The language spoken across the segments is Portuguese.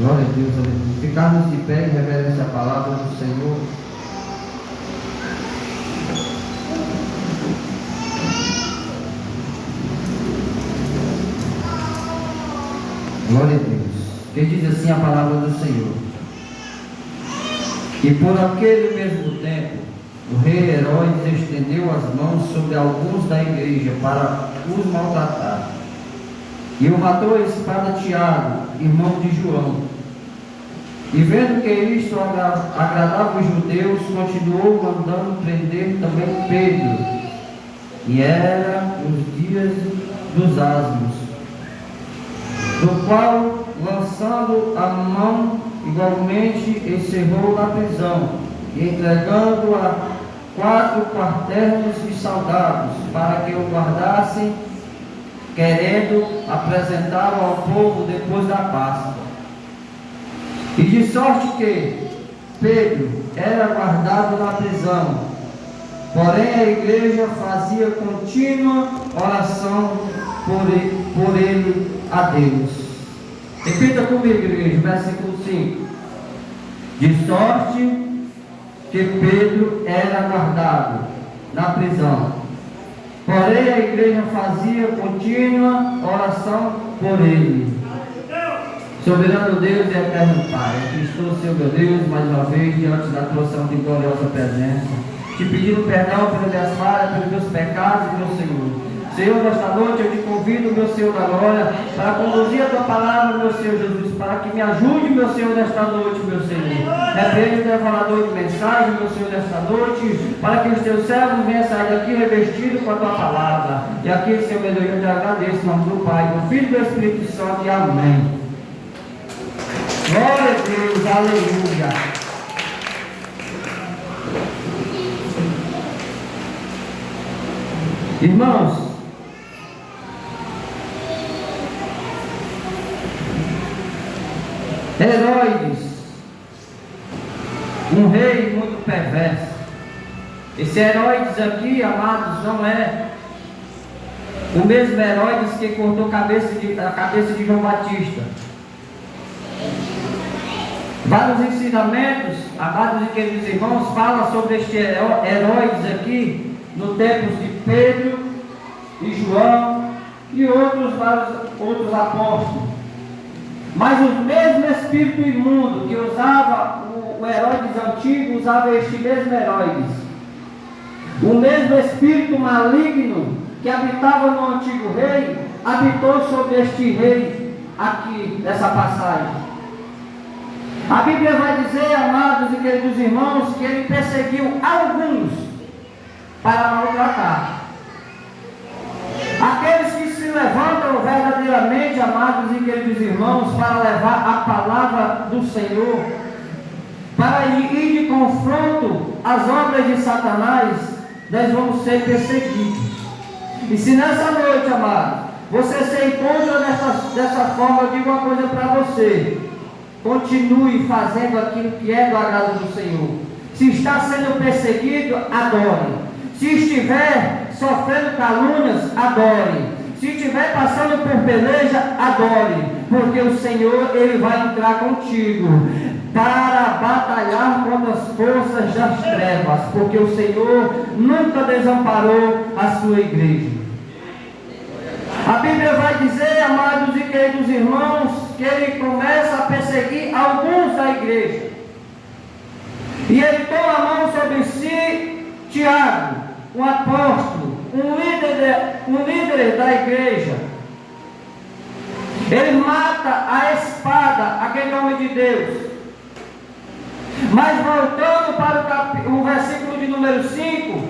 Glória a Deus, aleluia. Ficarmos de pé em reverência à palavra do Senhor. Glória a Deus. Que diz assim a palavra do Senhor. E por aquele mesmo tempo, o rei Herodes estendeu as mãos sobre alguns da igreja para os maltratar. E o matou a espada Tiago, irmão de João. E vendo que isto agradava os judeus, continuou mandando prender também Pedro. E era os dias dos asmos, do qual, lançando a mão, igualmente encerrou na prisão, e entregando a 4 quarternos de soldados, para que o guardassem, querendo apresentá-lo ao povo depois da Páscoa. E de sorte que Pedro era guardado na prisão, porém a igreja fazia contínua oração por ele a Deus. Repita comigo, igreja, versículo 5. De sorte que Pedro era guardado na prisão, porém a igreja fazia contínua oração por ele. Soberano Deus e eterno Pai, aqui estou, Senhor meu Deus, mais uma vez, diante da tua santa e gloriosa presença, te pedindo perdão pelas minhas falhas, pelos meus pecados, meu Senhor. Senhor, nesta noite eu te convido, meu Senhor da glória, para conduzir a tua palavra, meu Senhor Jesus, para que me ajude, meu Senhor, nesta noite, meu Senhor. Repreende o devorador de mensagem, meu Senhor, nesta noite, para que os teus servos venham sair daqui revestidos com a tua palavra. E aqui, Senhor meu Deus, eu te agradeço, em nome do Pai, do Filho e do Espírito Santo, e amém. Glória a Deus, aleluia. Irmãos, Herodes, um rei muito perverso. Esse Herodes aqui, amados, não é o mesmo Herodes que cortou a cabeça de João Batista. Vários ensinamentos, amados e queridos irmãos, falam sobre este Herodes aqui, no tempo de Pedro e João e vários outros apóstolos. Mas o mesmo espírito imundo que usava o Herodes antigo, usava este mesmo Herodes. O mesmo espírito maligno que habitava no antigo rei, habitou sobre este rei aqui, nessa passagem. A Bíblia vai dizer, amados e queridos irmãos, que ele perseguiu alguns para maltratar. Aqueles que se levantam verdadeiramente, amados e queridos irmãos, para levar a palavra do Senhor, para ir de confronto às obras de Satanás, nós vamos ser perseguidos. E se nessa noite, amado, você se encontra dessa forma, eu digo uma coisa para você: continue fazendo aquilo que é do agrado do Senhor. Se está sendo perseguido, adore. Se estiver sofrendo calúnias, adore. Se estiver passando por peleja, adore. Porque o Senhor, Ele vai entrar contigo para batalhar contra as forças das trevas. Porque o Senhor nunca desamparou a sua igreja. A Bíblia vai dizer, amados e queridos irmãos, que ele começa a perseguir alguns da igreja. E ele toma a mão sobre si, Tiago, um apóstolo, um líder da igreja. Ele mata a espada aquele homem de Deus. Mas voltando para o versículo de número 5,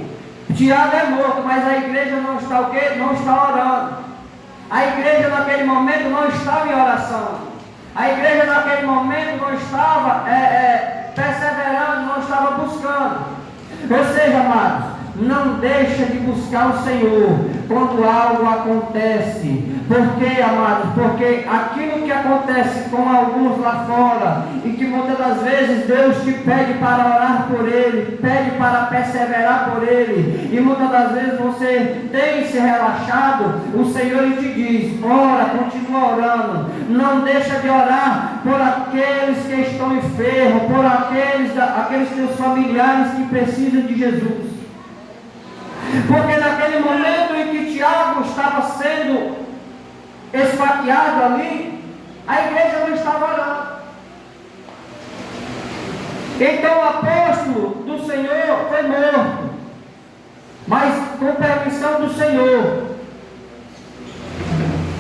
Tiago é morto, mas a igreja não está o quê? Não está orando. A igreja naquele momento não estava em oração. A igreja naquele momento não estava perseverando, não estava buscando. Ou seja, amados, não deixa de buscar o Senhor quando algo acontece. Por quê, amados? Porque aquilo que acontece com alguns lá fora, e que muitas das vezes Deus te pede para orar por ele, pede para perseverar por ele, e muitas das vezes você tem se relaxado, o Senhor te diz: ora, continua orando, não deixa de orar por aqueles que estão enfermos, por aqueles teus familiares que precisam de Jesus. Porque naquele momento em que Tiago estava sendo esfaqueado ali, a igreja não estava orando. Então o apóstolo do Senhor foi morto, mas com permissão do Senhor.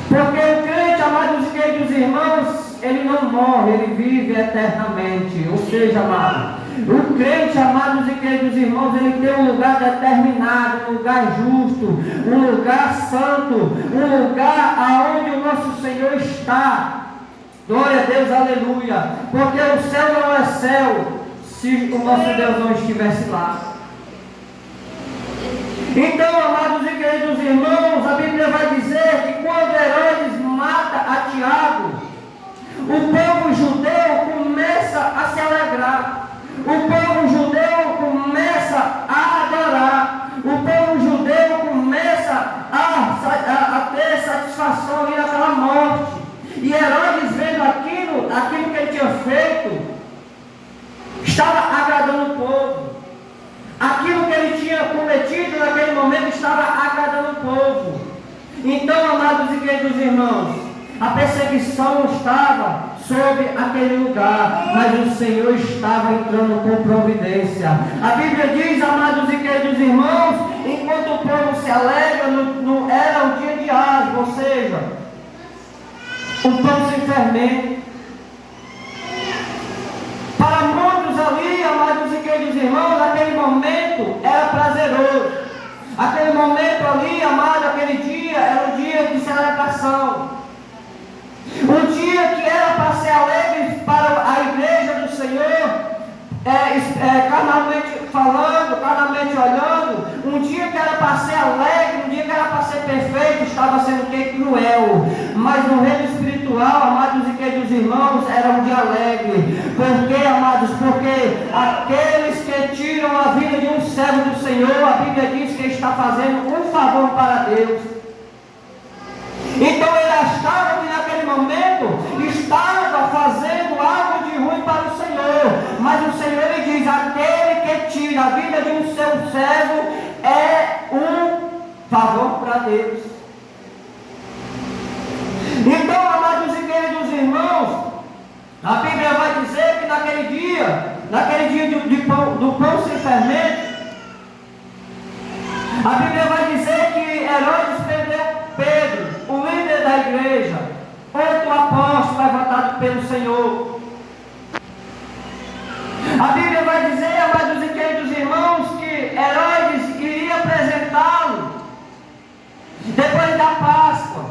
Porque o crente, amados e queridos irmãos, ele não morre, ele vive eternamente. Ou seja, amado, o crente, amados e queridos irmãos, ele tem um lugar determinado, um lugar justo, um lugar santo, um lugar aonde o nosso Senhor está. Glória a Deus, aleluia. Porque o céu não é céu se o nosso Deus não estivesse lá. Então, amados e queridos irmãos, a Bíblia vai dizer que quando Herodes mata a Tiago, o povo judeu começa a se alegrar. O povo judeu começa a adorar. O povo judeu começa a ter satisfação ali naquela morte. E Herodes, vendo aquilo que ele tinha feito, estava agradando o povo. Aquilo que ele tinha cometido naquele momento estava agradando o povo. Então, amados e queridos irmãos, a perseguição estava sobre aquele lugar, mas o Senhor estava entrando com providência. A Bíblia diz, amados e queridos irmãos, enquanto o povo se alegra, era um dia de asmo, ou seja, o pão sem fermento. Para muitos ali, amados e queridos irmãos, aquele momento era prazeroso. Aquele momento ali, amado, aquele dia era um dia de celebração. Um dia que era para ser alegre para a igreja do Senhor, carnalmente falando, carnalmente olhando. Um dia que era para ser alegre, um dia que era para ser perfeito, estava sendo cruel. Mas no reino espiritual, amados e queridos irmãos, era um dia alegre. Por quê, amados? Porque aqueles que tiram a vida de um servo do Senhor, a Bíblia diz que está fazendo um favor para Deus. Então ele achava que naquele momento estava fazendo algo de ruim para o Senhor. Mas o Senhor ele diz: aquele que tira a vida de um seu servo é um favor para Deus. Então, amados e queridos irmãos, a Bíblia vai dizer que naquele dia do pão sem fermento, a Bíblia vai dizer que Herodes prendeu Pedro, o líder da igreja, outro apóstolo levantado pelo Senhor. A Bíblia vai dizer, amados e queridos irmãos, que Herodes iria apresentá-lo depois da Páscoa.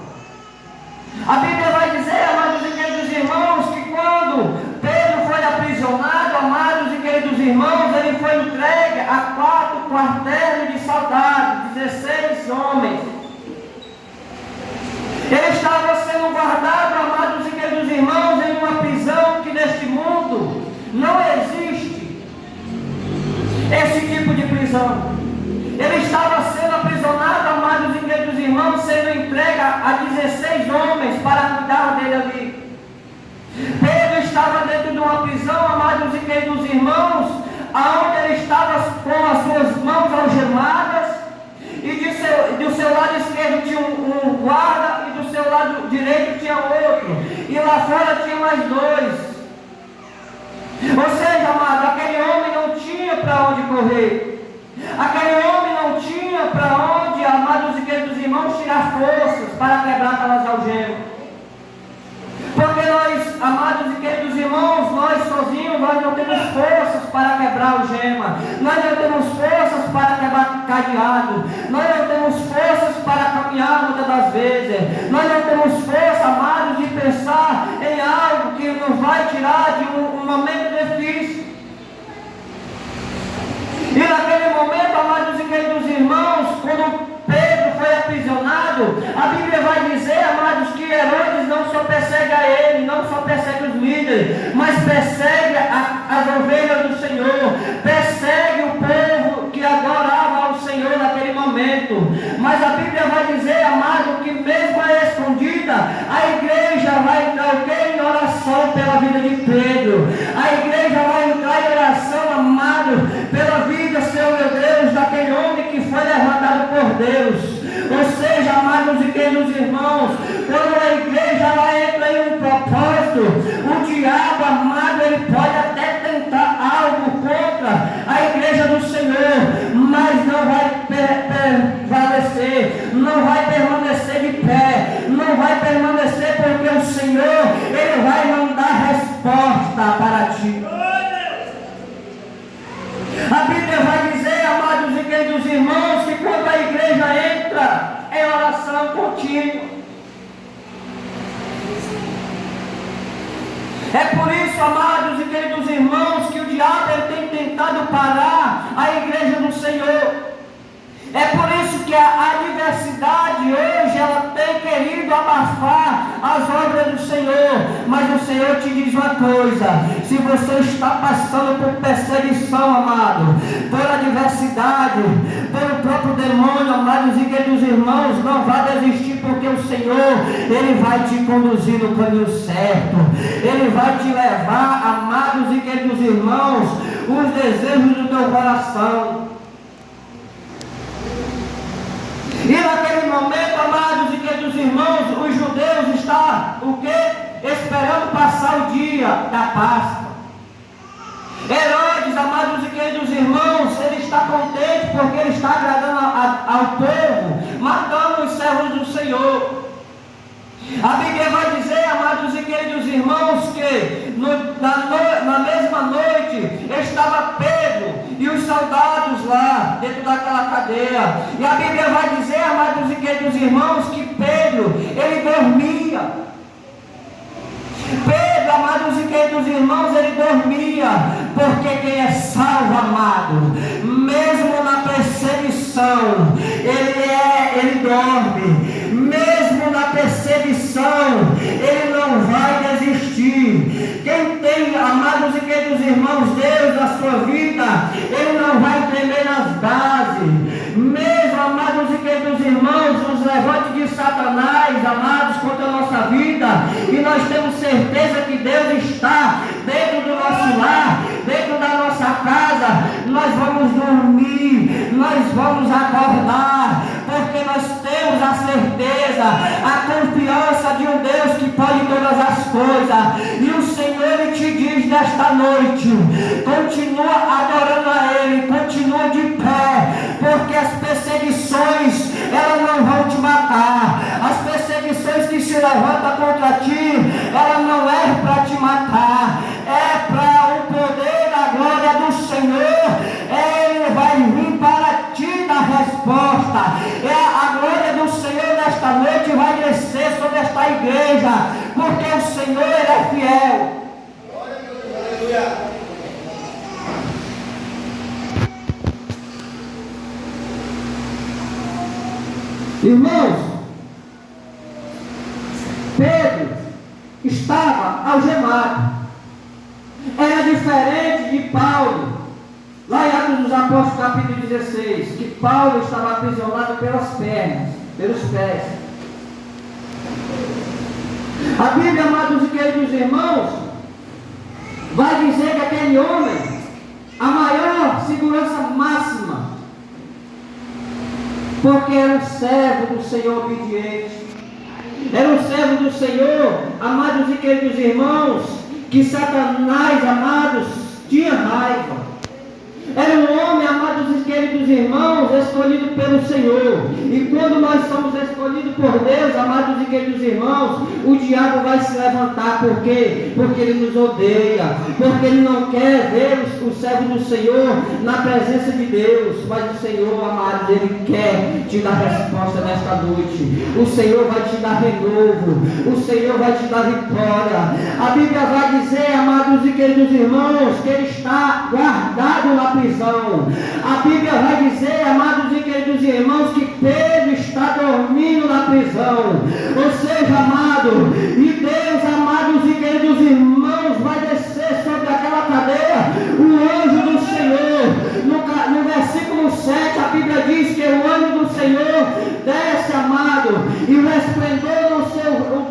A Bíblia vai dizer, amados e queridos irmãos, que quando Pedro foi aprisionado, amados e queridos irmãos, ele foi entregue a 4 quartéis de soldados, 16 homens. Ele estava sendo guardado, amados e queridos irmãos, em uma prisão que neste mundo não existe esse tipo de prisão. Ele estava sendo aprisionado, amados e queridos irmãos, sendo entregue a 16 homens para cuidar dele ali. Pedro estava dentro de uma prisão, amados e queridos irmãos, aonde ele estava com as suas mãos algemadas, e do seu lado esquerdo tinha um guarda, e do seu lado direito tinha outro, e lá fora tinha mais 2. Ou seja, amado, aquele homem não tinha para onde correr. Aquele homem não tinha para onde, amados e queridos irmãos, tirar forças para quebrar aquelas algemas. Porque nós, amados e queridos irmãos, nós sozinhos, nós não temos forças para quebrar algema. Nós não temos forças para quebrar cadeado. Nós não temos forças para caminhar muitas das vezes. Nós não temos força, amados, de pensar em algo que nos vai tirar de um momento difícil. E naquele momento, amados e queridos irmãos, quando Pedro foi aprisionado, a Bíblia vai dizer, amados, que Herodes não só persegue a ele, não só persegue os líderes, mas persegue as ovelhas do Senhor, persegue o povo que adorava ao Senhor naquele momento. Mas a Bíblia vai dizer, amado, que mesmo a escondida, a igreja vai entrar em oração pela vida de Pedro. A igreja vai entrar em oração, amado, pela vida, Senhor meu Deus, daquele homem que foi levantado por Deus. Ou seja, amados e queridos irmãos, quando a igreja ela entra em um propósito, o diabo, amado, ele pode até tentar algo contra a igreja do Senhor, mas não vai prevalecer, não vai permanecer de pé, não vai permanecer, porque o Senhor, ele vai mandar resposta para ti. A Bíblia vai dizer, amados e queridos irmãos, que quando a igreja entra em oração contínua, é por isso, amados e queridos irmãos, que o diabo ele tem tentado parar a igreja do Senhor. É por isso que a adversidade hoje ela tem querido abafar as obras do Senhor. Mas o Senhor te diz uma coisa: se você está passando por perseguição, amado, por adversidade, pelo próprio demônio, amados e queridos irmãos, não vá desistir, porque o Senhor ele vai te conduzir no caminho certo. Ele vai te levar, amados e queridos irmãos, os desejos do teu coração. E naquele momento, amados e queridos irmãos, os judeus estão, o quê? Esperando passar o dia da Páscoa. Herodes, amados e queridos irmãos, ele está contente porque ele está agradando ao povo, matando os servos do Senhor. A Bíblia vai dizer, amados e queridos irmãos, que na mesma noite estava Pedro e os soldados lá dentro daquela cadeia. E a Bíblia vai dizer, amados e queridos irmãos, que Pedro, ele dormia. Pedro, amados e queridos irmãos, ele dormia, porque quem é salvo, amado, mesmo na perseguição, ele dorme. Mesmo na perseguição, ele não vai desistir. Quem tem, amados e queridos irmãos, Deus na sua vida, ele não vai tremer nas bases. Mesmo, amados e queridos irmãos, os levantes de Satanás, amados, contra a nossa vida, e nós temos certeza que Deus está dentro do nosso lar, dentro da nossa casa. Nós vamos dormir, nós vamos acordar, porque nós temos a certeza, a confiança de um Deus que pode todas as coisas. E o Senhor ele te diz nesta noite: continua adorando a Ele, continua de pé, porque as perseguições elas não vão te matar. As perseguições que se levantam contra ti, ela não é para te matar, é para o poder da glória do Senhor. Ele vai vir para ti dar resposta. A glória do Senhor nesta noite vai descer sobre esta igreja, porque o Senhor ele é fiel. Aleluia. Irmãos, Pedro estava algemado. Era diferente de Paulo. Lá em Atos dos Apóstolos, capítulo 16, que Paulo estava aprisionado pelas pernas, pelos pés. A Bíblia, amados e queridos irmãos, vai dizer que aquele homem, a maior segurança máxima, porque era um servo do Senhor obediente. Era um servo do Senhor, amados e queridos irmãos, que Satanás, amados, tinha raiva. Era um homem, amados e queridos irmãos, escolhido pelo Senhor. E quando nós somos escolhidos por Deus, amados e queridos irmãos, o diabo vai se levantar. Por quê? Porque ele nos odeia, porque ele não quer ver o servo do Senhor na presença de Deus. Mas o Senhor, amado, ele quer te dar resposta nesta noite. O Senhor vai te dar renovo, o Senhor vai te dar vitória. A Bíblia vai dizer, amados e queridos irmãos, que ele está guardado na prisão. A Bíblia vai dizer, amados e queridos irmãos, que Pedro está dormindo na prisão. Ou seja, amado, e Deus, amados e queridos irmãos, vai descer sobre aquela cadeia o anjo do Senhor. No versículo 7, a Bíblia diz que o anjo do Senhor desce, amado, e o resplendor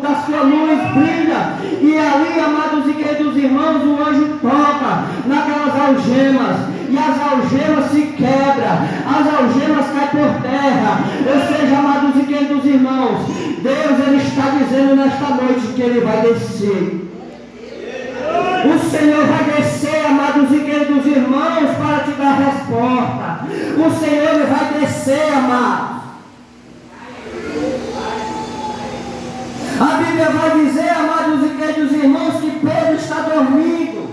da sua luz brilha. E ali, amados e queridos irmãos, o anjo toca naquelas algemas, e as algemas se quebram, as algemas caem por terra. Ou seja, amados e queridos irmãos, Deus, ele está dizendo nesta noite que ele vai descer. O Senhor vai descer, amados e queridos irmãos, para te dar resposta. O Senhor, ele vai descer, amados. A Bíblia vai dizer, amados e queridos irmãos, que Pedro está dormindo,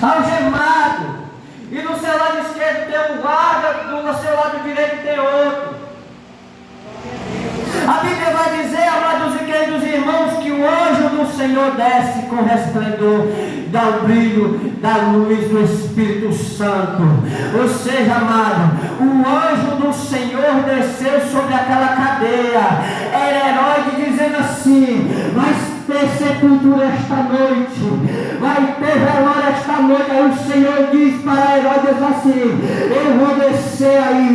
algemado, e no seu lado esquerdo tem um guarda, do seu lado direito tem outro. A Bíblia vai dizer, amados e queridos irmãos, que o anjo do Senhor desce com resplendor, dá o brilho da luz do Espírito Santo. Ou seja, amado, o anjo do Senhor desceu sobre aquela cadeia. Era Herodes dizendo assim: vai ter sepultura esta noite, vai ter velório esta noite. Aí o Senhor diz para Herodes assim: eu vou descer aí,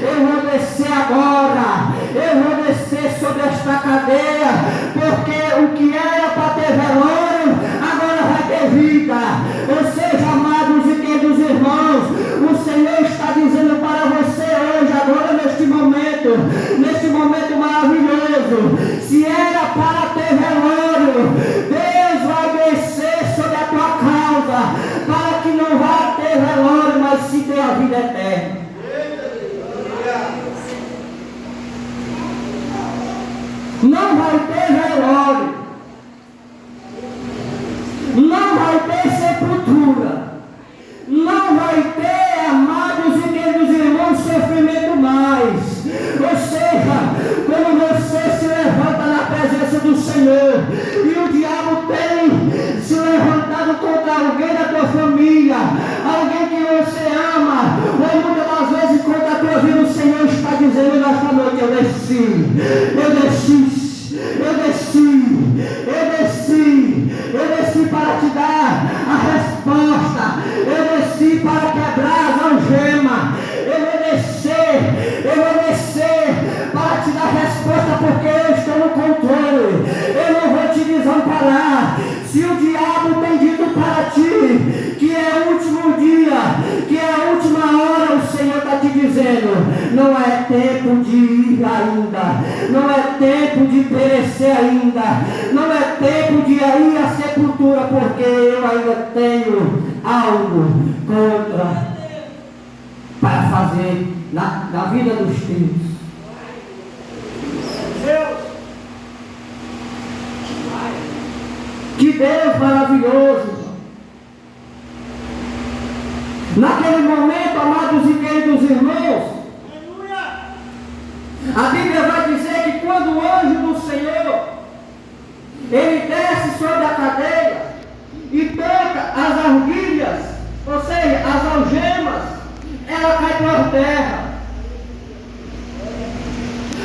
eu vou descer agora, eu vou descer sobre esta cadeia, porque o que era para ter velório, agora vai ter vida. Ou seja, amados e queridos irmãos, o Senhor está dizendo para você hoje, agora neste momento maravilhoso, se era para ter velório, Deus vai descer sobre a tua causa, para que não vá ter velório, mas se tenha a vida eterna. Não vai ter velório, não vai ter sepultura, não vai ter, amados e queridos irmãos, sofrimento mais. Ou seja, quando você se levanta na presença do Senhor e o diabo tem se levantado contra alguém da tua família, alguém que você ama, ou muitas das vezes contra a tua vida, o Senhor está dizendo nesta noite: eu desci para te dar a resposta, eu desci para quebrar as algemas, eu vou descer para te dar a resposta, porque eu estou no controle, eu não vou te desamparar. Se o diabo tem dito para ti que é o último dia, que é a última hora, o Senhor está te dizendo: não é tempo de ir ainda, não é tempo de perecer ainda, não é tempo de ir à sepultura, porque eu ainda tenho algo para fazer na vida dos teus. Que Deus maravilhoso! Naquele momento, amados e queridos irmãos, a Bíblia vai dizer que quando o anjo do Senhor, ele desce sobre a cadeia e toca as arguilhas, ou seja, as algemas, ela cai por terra.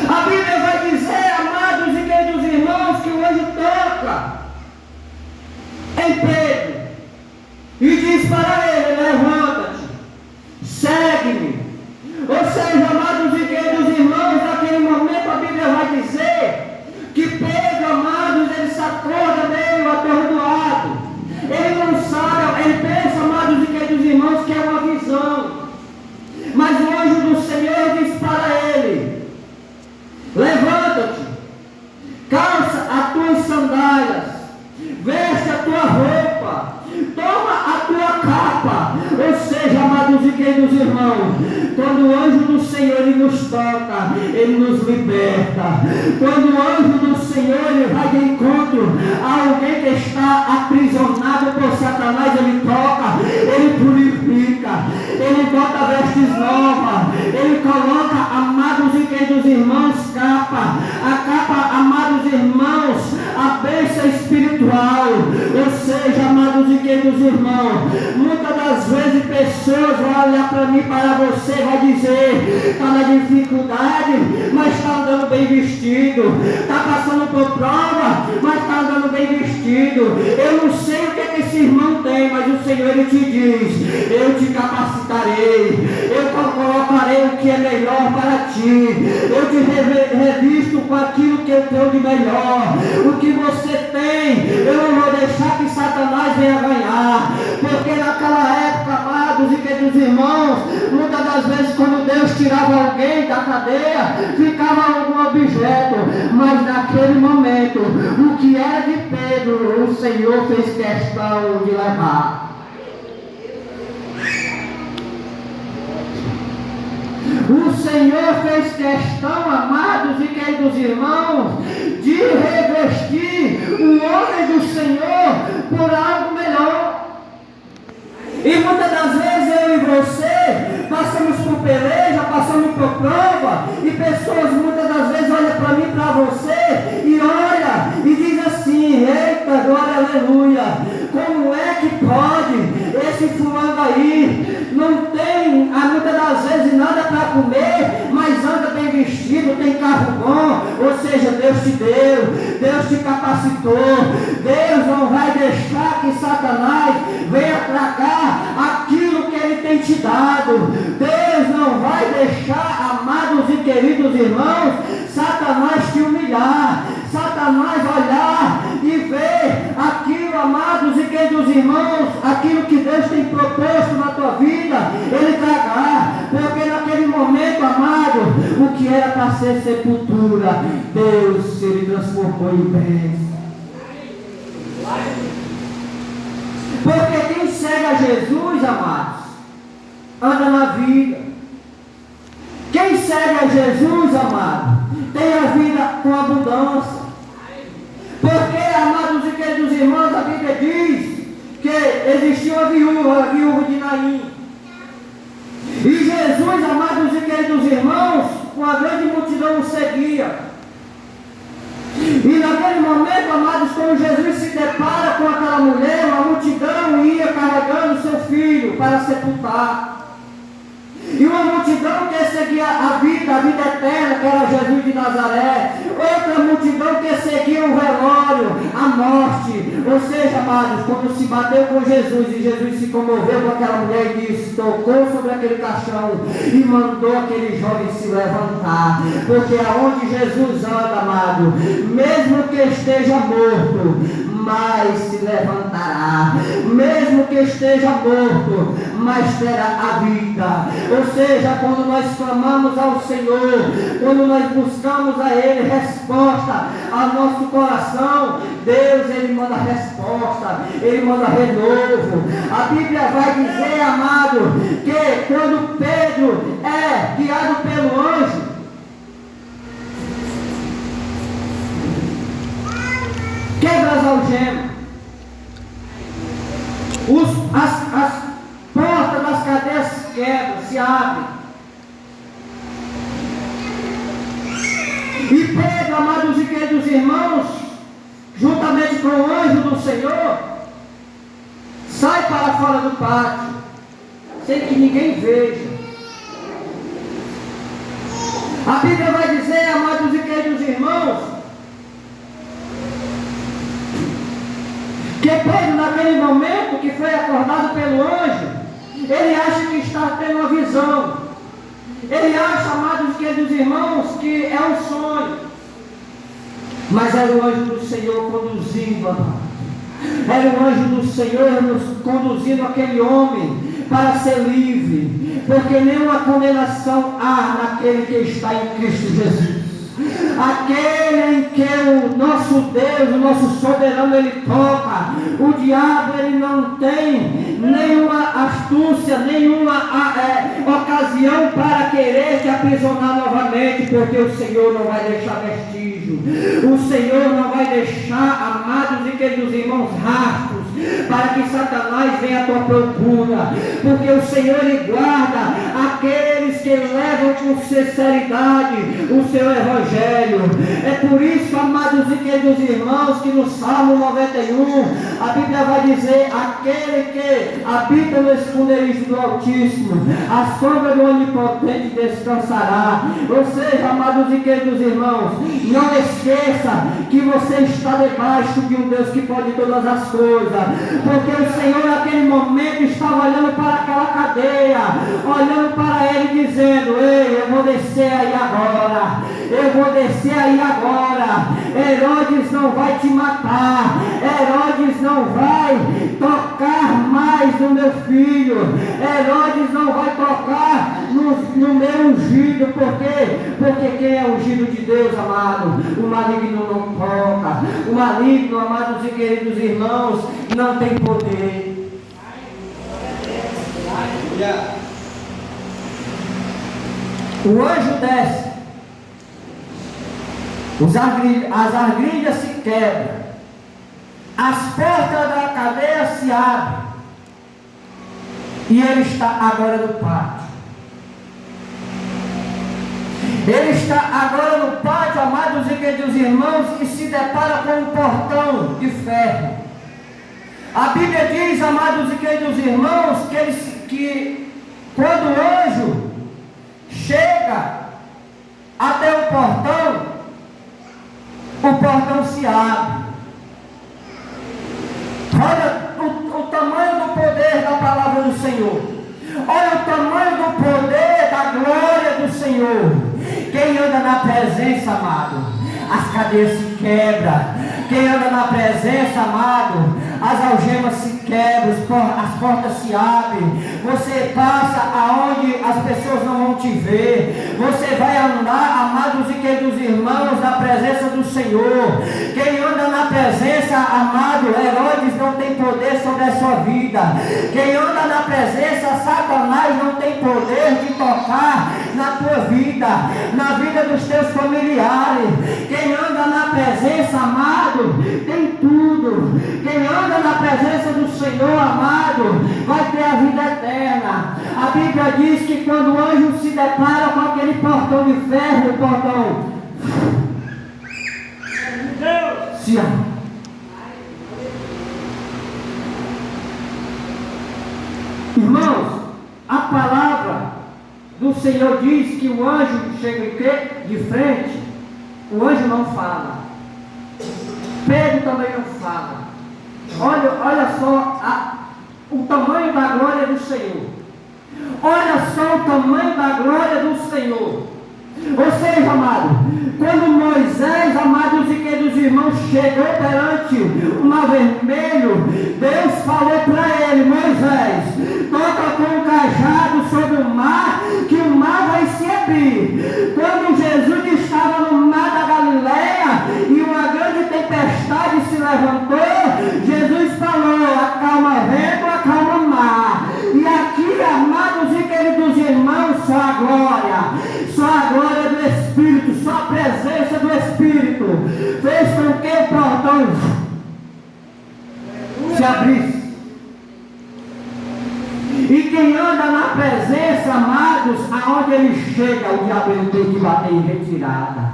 A Bíblia vai dizer, amados e queridos irmãos, que o anjo toca em Pedro e diz para ele: levanta-te, segue-me. Ou seja, amados e queridos irmãos, naquele momento a Bíblia vai dizer que Pedro, amados, ele se acorda meio atordoado, ele não sabe, ele pensa, amados e queridos irmãos, que é uma visão, mas o anjo do Senhor diz para ele: levanta-te, calça as tuas sandálias, veste a tua roupa, toma a tua capa. Ou seja, amados e queridos irmãos, quando o anjo do Senhor ele nos toca, ele nos liberta. Quando o anjo do Senhor ele vai de encontro a alguém que está aprisionado por Satanás, ele toca, ele purifica, ele bota vestes novas, ele coloca, amados e queridos irmãos, capa. A capa, amados irmãos, a bênção espiritual. Ou seja, amados e queridos irmãos, muitas das vezes pessoas vão olhar para mim, para você, vai dizer, está na dificuldade, mas está andando bem vestido, está passando por prova, mas está andando bem vestido. Eu não sei o que esse irmão tem, mas o Senhor ele te diz, eu te capacitarei, eu colocarei o que é melhor para ti, eu te revisto com aquilo que eu tenho de melhor. O que você tem, eu não vou deixar que Satanás venha ganhar, porque naquela época, amados e queridos irmãos, muitas das vezes quando Deus tirava alguém da cadeia, ficava algum objeto, mas naquele momento, o que era de Pedro, o Senhor fez questão de levar. O Senhor fez questão, amados e queridos irmãos, de revestir o homem do Senhor por algo melhor. E muitas das vezes eu e você passamos por peleja, passamos por prova, e pessoas muitas das vezes olham para mim, para você, e olha e diz assim: eita, glória, aleluia, como é que pode esse fulano aí não tem muitas das vezes nada para comer, mas anda bem vestido, tem carro bom? Ou seja, Deus te deu, Deus te capacitou. Deus não vai deixar que Satanás venha tragar aquilo que ele tem te dado. Deus não vai deixar, amados e queridos irmãos, Satanás te humilhar, Satanás olhar e ver aquilo, amados e queridos irmãos, aquilo que Deus tem proposto na tua vida, ele tragar, porque naquele momento, amado, o que era para ser sepultura, Deus se transformou em bênção. Porque quem segue a Jesus, amados, anda na vida. Quem segue a Jesus, amado, tem a vida com abundância. Porque, amados e queridos irmãos, a Bíblia diz que existia uma viúva, a viúva de Naim. E Jesus, amados e queridos irmãos, uma grande multidão o seguia. E naquele momento, amados, quando Jesus se depara com aquela mulher, uma multidão ia carregando seu filho para sepultar. E uma multidão que seguia a vida eterna, que era Jesus de Nazaré. Outra multidão que seguia o velório, a morte. Ou seja, amados, quando se bateu com Jesus e Jesus se comoveu com aquela mulher e disse, tocou sobre aquele caixão e mandou aquele jovem se levantar. Porque aonde Jesus anda, amado, mesmo que esteja morto, mas se levantará, mesmo que esteja morto, mas terá a vida. Ou seja, quando nós clamamos ao Senhor, quando nós buscamos a Ele resposta ao nosso coração, Deus, Ele manda resposta, Ele manda renovo. A Bíblia vai dizer, amado, que quando Pedro é guiado pelo anjo, quebra as algemas, as portas das cadeias quebram, se abrem. E Pedro, amados e queridos irmãos, juntamente com o anjo do Senhor, sai para fora do pátio, sem que ninguém veja. A Bíblia vai dizer, amados e queridos irmãos, que Pedro, naquele momento que foi acordado pelo anjo, ele acha que está tendo uma visão. Ele acha, amados e queridos irmãos, que é um sonho. Mas era o anjo do Senhor conduzindo, amado. Era o anjo do Senhor nos conduzindo aquele homem para ser livre. Porque nenhuma condenação há naquele que está em Cristo Jesus. aquele em que o nosso Deus, o nosso soberano, ele toca. O diabo, ele não tem nenhuma astúcia, nenhuma ocasião para querer te aprisionar novamente, porque o Senhor não vai deixar vestígio. O Senhor não vai deixar, amados e queridos irmãos, rastros para que Satanás venha à tua procura, porque o Senhor, ele guarda aqueles que levam com sinceridade o seu evangelho. É por isso, amados e queridos irmãos, que no Salmo 91 a Bíblia vai dizer: aquele que habita no esconderijo do Altíssimo, a sombra do Onipotente descansará. Ou seja, amados e queridos irmãos, não esqueça que você está debaixo de um Deus que pode todas as coisas, porque o Senhor naquele momento estava olhando para aquela cadeia, olhando para ele, dizendo: ei, eu vou descer aí agora, eu vou descer aí agora. Herodes não vai te matar, Herodes não vai tocar mais no meu filho, Herodes não vai tocar no meu ungido. Por quê? Porque quem é ungido de Deus, amado, o maligno não toca. O maligno, amados e queridos irmãos, não tem poder. O anjo desce, as argrilhas se quebram, as portas da cadeia se abrem, e ele está agora no pátio. Ele está agora no pátio, amados e queridos irmãos, e se depara com um portão de ferro. A Bíblia diz, amados e queridos irmãos, que quando o anjo chega até o portão se abre. Olha o tamanho do poder da palavra do Senhor. Olha o tamanho do poder da glória do Senhor. Quem anda na presença, amado, as cadeias se quebram. Quem anda na presença, amado, as algemas se quebram, as portas se abrem. Você passa aonde as pessoas não vão te ver. Você vai andar, amados e queridos irmãos, na presença do Senhor. Quem anda na presença, amado, Herodes não tem poder sobre a sua vida. Quem anda na presença, Satanás não tem poder de tocar na tua vida, na vida dos teus familiares. Quem anda na presença, amado, tem tudo. Quem anda na presença do Senhor, amado, vai ter a vida eterna. A Bíblia diz que quando o anjo se depara com aquele portão de ferro, o portão se abre. Irmãos, a palavra do Senhor diz que o anjo chega em quê? De frente. O anjo não fala. Pedro também não fala. Olha só o tamanho da glória do Senhor. Olha só o tamanho da glória do Senhor. Ou seja, amado, quando Moisés, amados e queridos irmãos, chegou perante o mar vermelho, Deus falou para ele: Moisés, toca com o cajado sobre o mar, que o mar vai se abrir. Quando Jesus estava no mar da Galileia e uma grande tempestade se levantou, Jesus falou: acalma vento, acalma mar. E aqui, amados e queridos irmãos, só a glória do Espírito, só a presença do Espírito fez com que o portão se abrisse. E quem anda na presença, amados, aonde ele chega, o diabo ele tem que bater em retirada.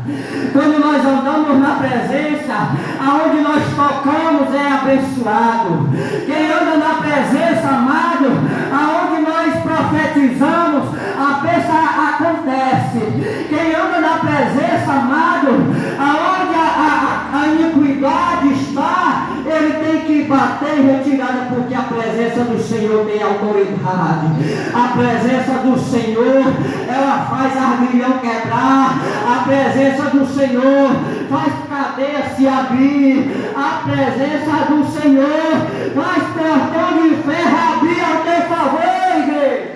Quando nós andamos na presença, aonde nós tocamos é abençoado. Quem anda na presença, amado, aonde nós profetizamos, a bênção acontece. Quem anda na presença, amado, aonde a iniquidade está, ele tem que bater em retirada, porque a presença do Senhor tem autoridade. A presença do Senhor, ela faz argrilhão quebrar. A presença do Senhor faz cadeia se abrir. A presença do Senhor faz portão de ferro abrir ao teu favor, igreja.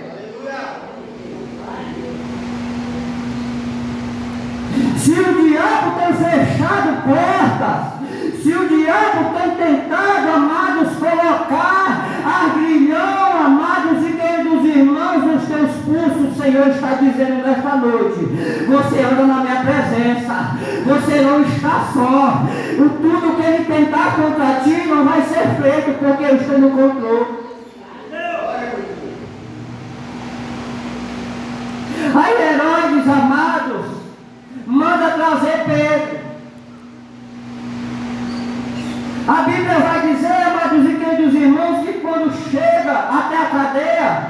Se o diabo tem fechado portas, se o diabo tem tentado, amados, colocar agrilhão, amados e queridos irmãos, nos teus pulsos, o Senhor está dizendo nesta noite: você anda na minha presença, você não está só. Tudo que ele tentar contra ti não vai ser feito, porque eu estou no controle. Aí Herodes, amados, manda trazer Pedro. A Bíblia vai dizer, amados e queridos irmãos, que quando chega até a cadeia,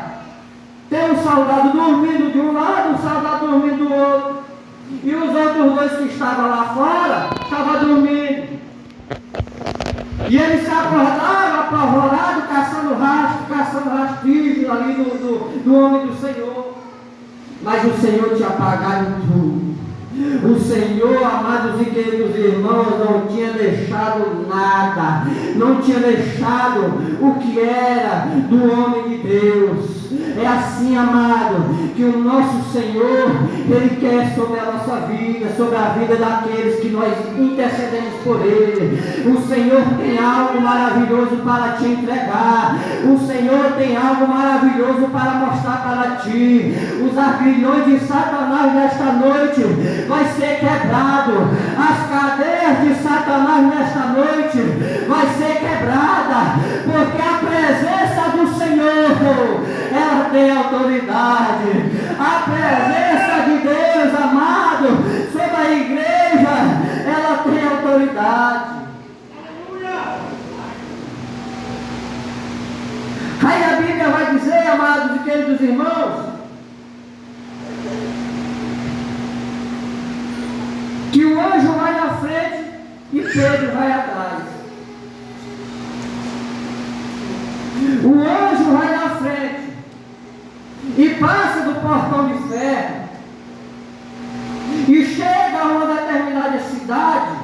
tem um soldado dormindo de um lado, um soldado dormindo do outro, e os outros dois que estavam lá fora estavam dormindo. E eles se acordaram apavorados, caçando rastígios ali do homem do Senhor. Mas o Senhor tinha apagado tudo. O Senhor, amados e queridos irmãos, não tinha deixado nada, não tinha deixado o que era do homem de Deus. É assim, amado, que o nosso Senhor, Ele quer sobre a nossa vida, sobre a vida daqueles que nós intercedemos por Ele. O Senhor tem algo maravilhoso para te entregar. O Senhor tem algo maravilhoso para mostrar para ti. Os agrilhões de Satanás nesta noite vai ser quebrado. As cadeias de Satanás nesta noite vai ser quebrada, porque a presença do Senhor, ela tem autoridade. A presença de Deus, amado, sobre a igreja, ela tem autoridade. Aí a Bíblia vai dizer, amados e queridos irmãos, que o anjo vai na frente e Pedro vai atrás. O anjo vai na frente e passa do portão de ferro e chega a uma determinada cidade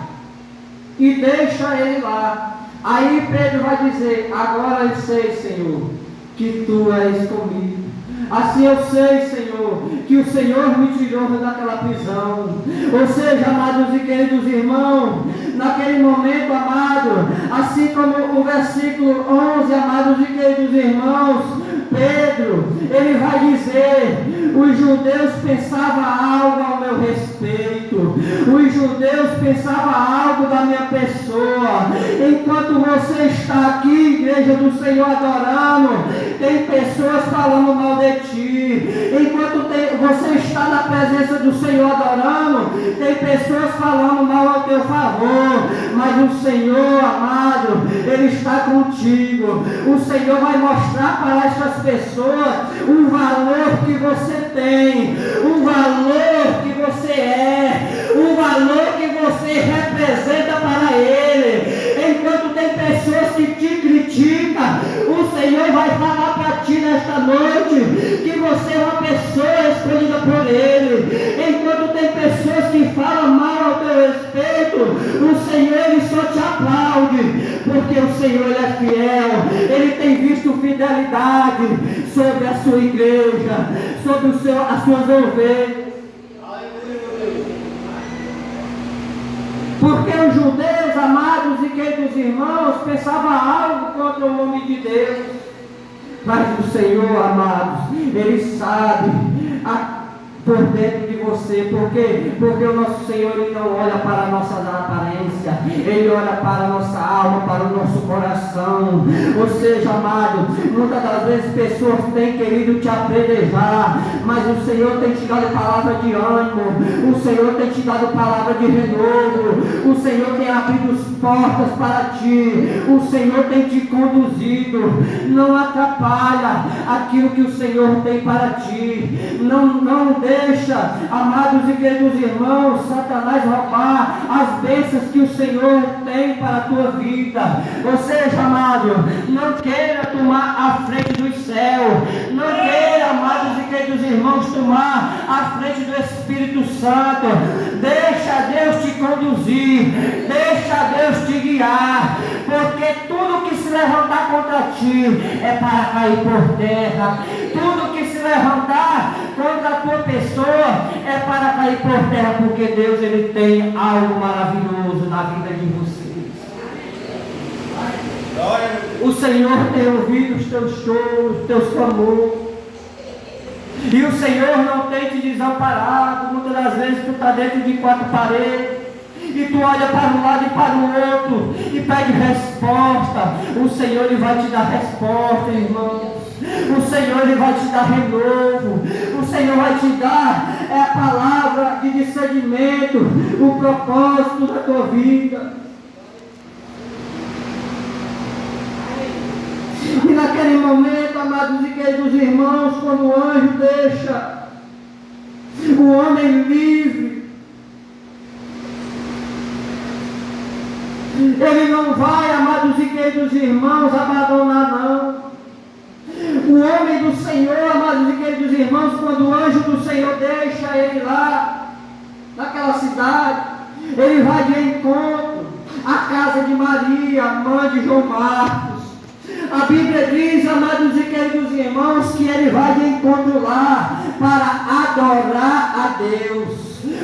e deixa ele lá. Aí Pedro vai dizer: agora eu sei, Senhor, que tu és comigo. Assim eu sei, Senhor, que o Senhor me tirou daquela prisão. Ou seja, amados e queridos irmãos, naquele momento, amado, assim como o versículo 11, amados e queridos irmãos, Pedro, ele vai dizer: os judeus pensavam algo ao meu respeito, os judeus pensavam algo da minha pessoa. Enquanto você está aqui, igreja do Senhor, adorando, tem pessoas falando mal de ti. Enquanto você está na presença do Senhor adorando, tem pessoas falando mal ao teu favor. Mas o Senhor, amado, Ele está contigo. O Senhor vai mostrar para estas pessoas o valor que você tem, o valor que você é, o valor que você representa para Ele. Enquanto tem pessoas que te criticam, o Senhor vai falar para ti nesta noite que você é uma pessoa escolhida por Ele. Enquanto tem pessoas que falam mal ao teu respeito, o Senhor, Ele só te aplaude, porque o Senhor, Ele é fiel. Ele tem visto fidelidade sobre a sua igreja, sobre as suas ovelhas. Porque os judeus, amados e queridos irmãos, pensavam algo contra o nome de Deus. Mas o Senhor, amados, Ele sabe por dentro de você. Por quê? Porque o nosso Senhor, Ele não olha para a nossa aparência, Ele olha para a nossa alma, para o nosso coração. Ou seja, amado, muitas das vezes pessoas têm querido te apedrejar, mas o Senhor tem te dado palavra de ânimo, o Senhor tem te dado palavra de renovo, o Senhor tem abrido as portas para ti, o Senhor tem te conduzido. Não atrapalha aquilo que o Senhor tem para ti. Não deixa, amados e queridos irmãos, Satanás roubar as bênçãos que o Senhor tem para a tua vida. Ou seja, amado, não queira tomar a frente dos céus, não queira, amados e queridos irmãos, tomar a frente do Espírito Santo. Deixa Deus te conduzir, deixa Deus te guiar, porque tudo que se levantar contra ti é para cair por terra. Tudo que se levantar contra a tua pessoa é para cair por terra, porque Deus ele tem algo maravilhoso na vida de vocês. O Senhor tem ouvido os teus choros, os teus clamores. E o Senhor não tem te desamparado. Muitas das vezes tu está dentro de quatro paredes e tu olha para um lado e para o outro e pede resposta. O Senhor ele vai te dar resposta, irmãos. O Senhor ele vai te dar renovo. O Senhor vai te dar a palavra de discernimento, o propósito da tua vida. E naquele momento, amados e queridos irmãos, quando o anjo deixa o homem livre, ele não vai, amados e queridos irmãos, abandonar não. O homem do Senhor, amados e queridos irmãos, quando o anjo do Senhor deixa ele lá, naquela cidade, ele vai de encontro à casa de Maria, mãe de João Marcos. A Bíblia diz, amados e queridos irmãos, que ele vai de encontro lá para adorar a Deus.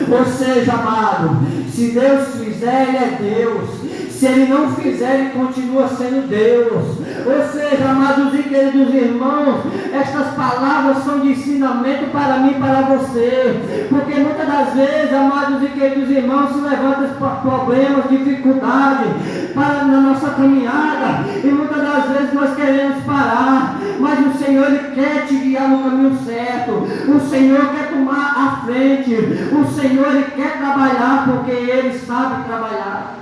Ou seja, amado, se Deus fizer, ele é Deus. Se ele não fizer, ele continua sendo Deus. Ou seja, amados e queridos irmãos, estas palavras são de ensinamento para mim e para você. Porque muitas das vezes, amados e queridos irmãos, se levantam problemas, dificuldades na nossa caminhada. E muitas das vezes nós queremos parar. Mas o Senhor ele quer te guiar no caminho certo. O Senhor quer tomar a frente. O Senhor ele quer trabalhar porque ele sabe trabalhar.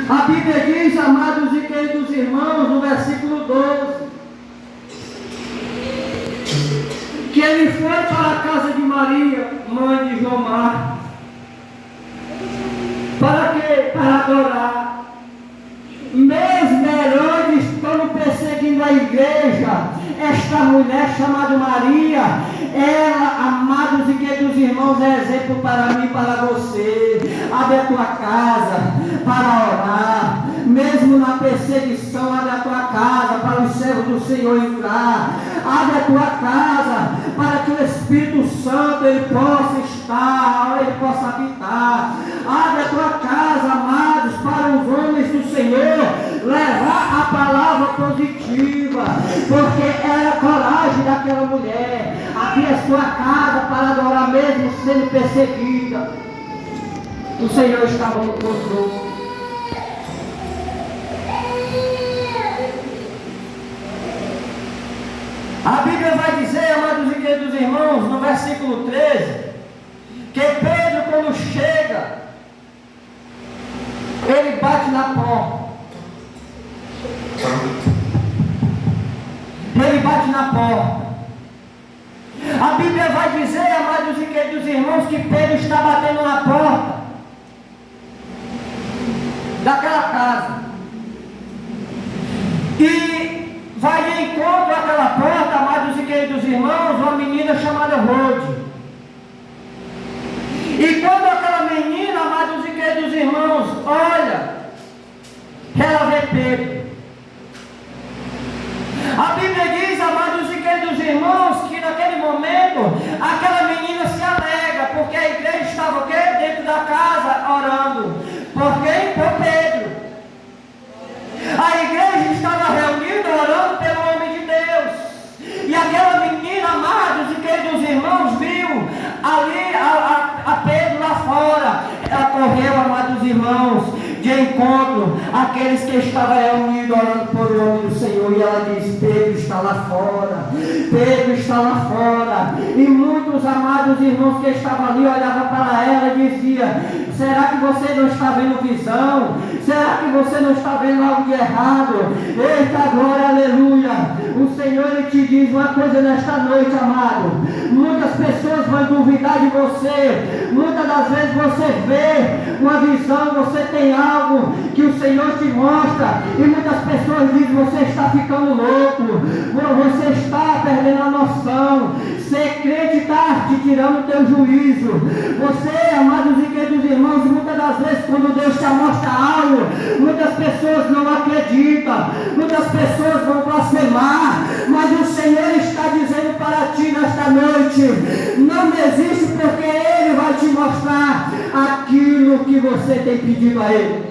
A Bíblia diz, amados e queridos irmãos, no versículo 12, que ele foi para a casa de Maria, mãe de João Marcos. Para quê? Para adorar. Mesmo Herodes estando perseguindo a igreja, esta mulher chamada Maria, ela, amados e queridos irmãos, é exemplo para mim e para você. Abre a tua casa para orar. Mesmo na perseguição, abre a tua casa para os servos do Senhor entrar. Abre a tua casa para que o Espírito Santo ele possa estar, ele possa habitar. Abre a tua casa, amados, para os homens do Senhor levar a palavra positiva, porque era a coragem daquela mulher. Abrir a sua casa para adorar mesmo sendo perseguida. O Senhor estava no controle. A Bíblia vai dizer, amados e queridos irmãos, no versículo 13, que Pedro, quando chega, ele bate na porta. Ele bate na porta. A Bíblia vai dizer, amados e queridos irmãos, que Pedro está batendo na porta daquela casa. E vai de encontro àquela porta, amados e queridos irmãos, uma menina chamada Rode. E quando aquela menina, amados e queridos irmãos, olha, ela vê Pedro. A Bíblia diz, amados e queridos irmãos, que naquele momento, aquela menina se alegra, porque a igreja estava o quê? Dentro da casa, orando. Por quem? Por Pedro. A igreja estava reunida, orando pelo homem de Deus. E aquela menina, amados e queridos irmãos, viu ali a Pedro lá fora. Ela correu, amados irmãos, de encontro àqueles que estavam reunidos orando por o nome do Senhor. E ela diz: Pedro está lá fora. Pedro está lá fora. E muitos amados irmãos que estavam ali olhavam para ela e diziam: será que você não está vendo visão? Será que você não está vendo algo de errado? Eita glória, aleluia. O Senhor ele te diz uma coisa nesta noite, amado. Muitas pessoas vão duvidar de você. Muitas das vezes você vê uma visão, você tem algo que o Senhor te mostra, e muitas pessoas dizem: você está ficando louco, você está perdendo a noção. Ser crente está te tirando o teu juízo. Você, amados e queridos irmãos, muitas das vezes quando Deus te mostra algo, muitas pessoas não acreditam, muitas pessoas vão blasfemar, mostrar aquilo que você tem pedido a Ele.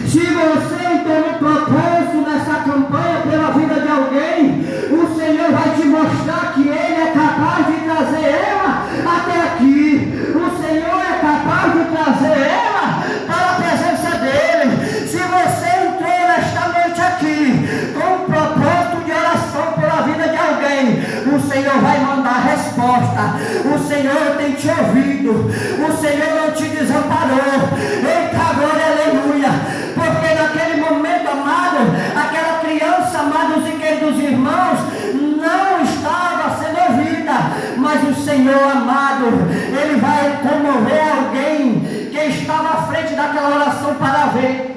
Se você tem um propósito nessa campanha pela vida de alguém, o Senhor vai te mostrar que Ele é capaz de trazer ela até aqui. O Senhor é capaz de trazer ela para a presença dEle. Se você entrou nesta noite aqui com um propósito de oração pela vida de alguém, o Senhor vai mandar resposta. O Senhor tem te ouvido. O Senhor não te desamparou. Eita, glória, aleluia. Porque naquele momento, amado, aquela criança, amados e queridos irmãos, não estava sendo ouvida. Mas o Senhor, amado, Ele vai comover alguém que estava à frente daquela oração para ver.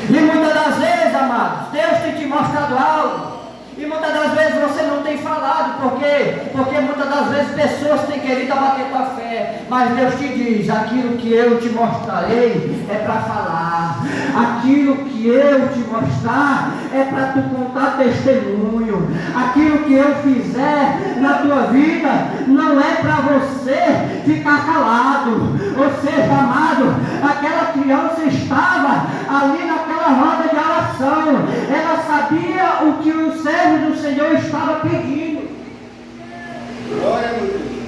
E muitas das vezes, amados, Deus tem te mostrado algo. E muitas das vezes você não tem falado. Por quê? Porque muitas das vezes pessoas têm querido abater tua fé. Mas Deus te diz, aquilo que eu te mostrarei é para falar. Aquilo que eu te mostrar é para tu contar testemunho. Aquilo que eu fizer na tua vida não é para você ficar calado. Ou seja, amado, aquela criança estava ali naquela roda de oração. Ela sabia o que o servo do Senhor estava pedindo.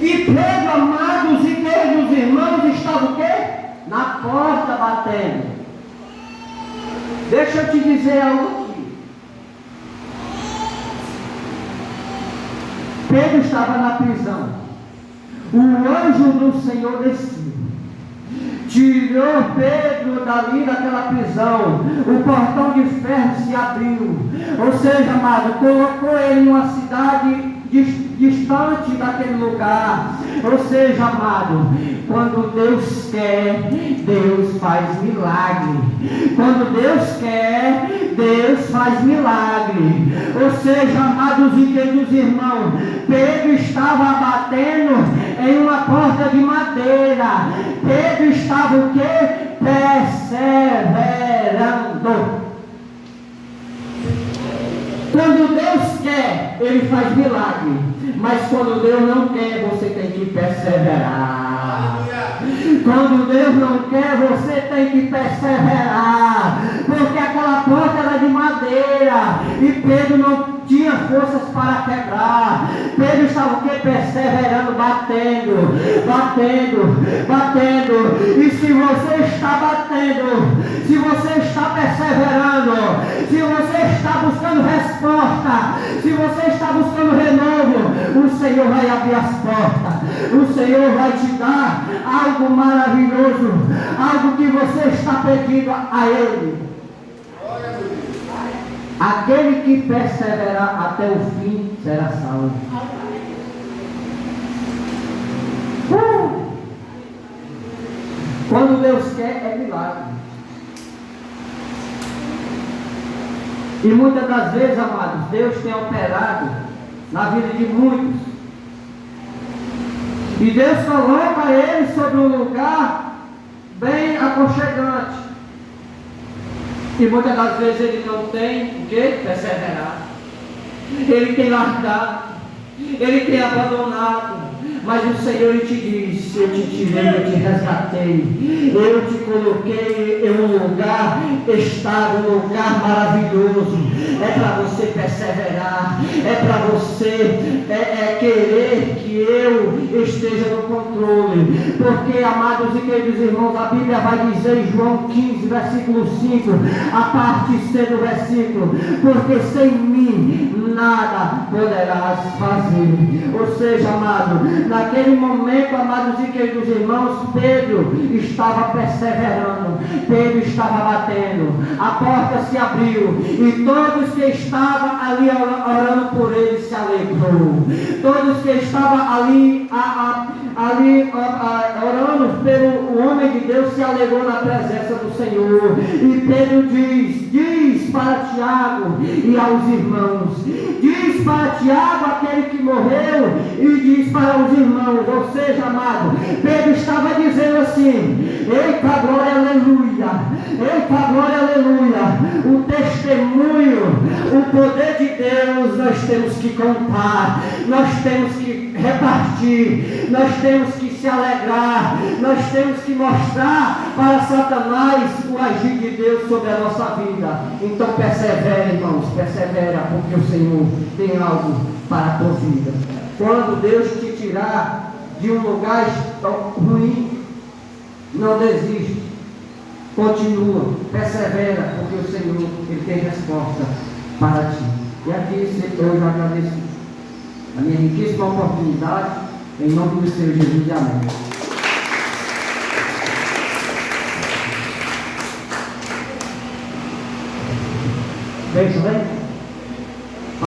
E Pedro, amados e queridos irmãos, estava o quê? Na porta batendo. Deixa eu te dizer algo aqui. Pedro estava na prisão. O anjo do Senhor desceu, tirou Pedro dali daquela prisão. O portão de ferro se abriu. Ou seja, amado, colocou ele em uma cidade distante daquele lugar. Ou seja, amado, quando Deus quer, Deus faz milagre. Quando Deus quer, Deus faz milagre. Ou seja, amados e queridos irmãos, Pedro estava batendo em uma porta de madeira. Pedro estava o quê? Perseverando. Quando Deus quer, Ele faz milagre. Mas quando Deus não quer, você tem que perseverar. Quando Deus não quer, você tem que perseverar. Porque aquela porta era de madeira. E Pedro não tinha forças para quebrar. Pedro estava o quê? Perseverando, batendo. E se você está batendo, se você está perseverando, se você está buscando resposta, se você está buscando renovo, o Senhor vai abrir as portas. O Senhor vai te dar algo maravilhoso, algo que você está pedindo a Ele. Aquele que perseverar até o fim será salvo. Quando Deus quer, é milagre. E muitas das vezes, amados, Deus tem operado na vida de muitos. E Deus coloca ele sobre um lugar bem aconchegante. E muitas das vezes ele não tem o que? Perseverar. Ele tem largado. Ele tem abandonado. Mas o Senhor te diz, eu te tirei, eu te resgatei, eu te coloquei em um lugar estável, um lugar maravilhoso. É para você perseverar, é para você querer que eu esteja no controle. Porque, amados e queridos irmãos, a Bíblia vai dizer em João 15, versículo 5, a parte C do versículo: porque sem mim nada poderás fazer. Ou seja, amado, naquele momento, amados e queridos irmãos, Pedro estava perseverando, Pedro estava batendo, a porta se abriu e todos que estavam ali orando por ele se alegrou. Todos que estavam ali orando pelo homem de Deus se alegrou na presença do Senhor. E Pedro diz para Tiago e aos irmãos, diz para Tiago, aquele que morreu e diz para os irmãos, ou seja, amado, Pedro estava dizendo assim, eita glória, aleluia, eita glória, aleluia, o testemunho, o poder de Deus nós temos que contar, nós temos que repartir, nós temos que se alegrar, nós temos que mostrar para Satanás o agir de Deus sobre a nossa vida. Então persevera, irmãos, persevera, porque o Senhor tem algo para a tua vida. Quando Deus te tirar de um lugar ruim, não desiste, continua, persevera, porque o Senhor Ele tem resposta para ti. E aqui eu já agradeço a minha riquíssima oportunidade, em nome do Senhor Jesus, e amém. Beijo, vem.